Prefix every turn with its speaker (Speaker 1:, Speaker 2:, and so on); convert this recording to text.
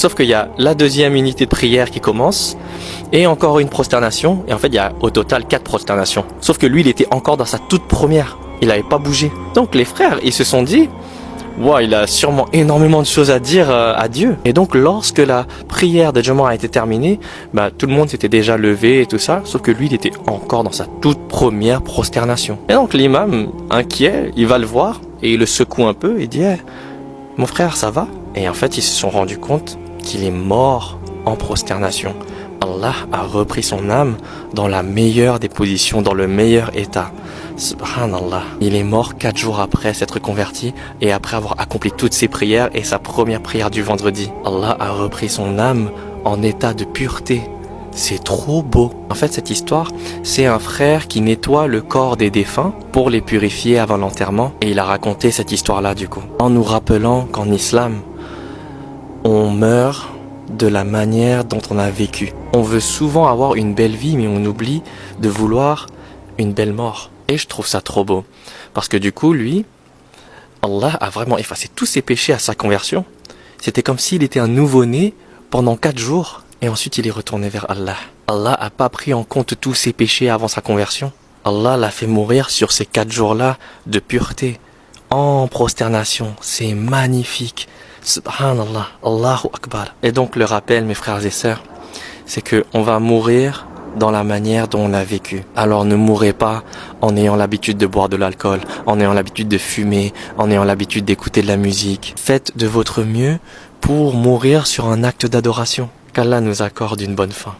Speaker 1: Sauf qu'il y a la deuxième unité de prière qui commence et encore une prosternation. Et en fait, il y a au total 4 prosternations. Sauf que lui, il était encore dans sa toute première. Il n'avait pas bougé. Donc les frères, ils se sont dit, wow, il a sûrement énormément de choses à dire à Dieu. Et donc lorsque la prière de Jumu'ah a été terminée, tout le monde s'était déjà levé et tout ça. Sauf que lui, il était encore dans sa toute première prosternation. Et donc l'imam, inquiet, il va le voir et il le secoue un peu et dit, hey, mon frère, ça va? Et en fait, ils se sont rendus compte qu'il est mort en prosternation. Allah a repris son âme dans la meilleure des positions, dans le meilleur état. Subhanallah. Il est mort 4 jours après s'être converti et après avoir accompli toutes ses prières et sa première prière du vendredi. Allah a repris son âme en état de pureté. C'est trop beau. En fait, cette histoire, c'est un frère qui nettoie le corps des défunts pour les purifier avant l'enterrement. Et il a raconté cette histoire-là du coup, en nous rappelant qu'en islam, on meurt de la manière dont on a vécu. On veut souvent avoir une belle vie, mais on oublie de vouloir une belle mort. Et je trouve ça trop beau. Parce que du coup, lui, Allah a vraiment effacé tous ses péchés à sa conversion. C'était comme s'il était un nouveau-né pendant 4 jours. Et ensuite, il est retourné vers Allah. Allah n'a pas pris en compte tous ses péchés avant sa conversion. Allah l'a fait mourir sur ces 4 jours-là de pureté, en prosternation. C'est magnifique. Subhanallah, Allahu Akbar. Et donc le rappel, mes frères et sœurs, c'est que on va mourir dans la manière dont on a vécu. Alors ne mourrez pas en ayant l'habitude de boire de l'alcool, en ayant l'habitude de fumer, en ayant l'habitude d'écouter de la musique. Faites de votre mieux pour mourir sur un acte d'adoration. Qu'Allah nous accorde une bonne fin.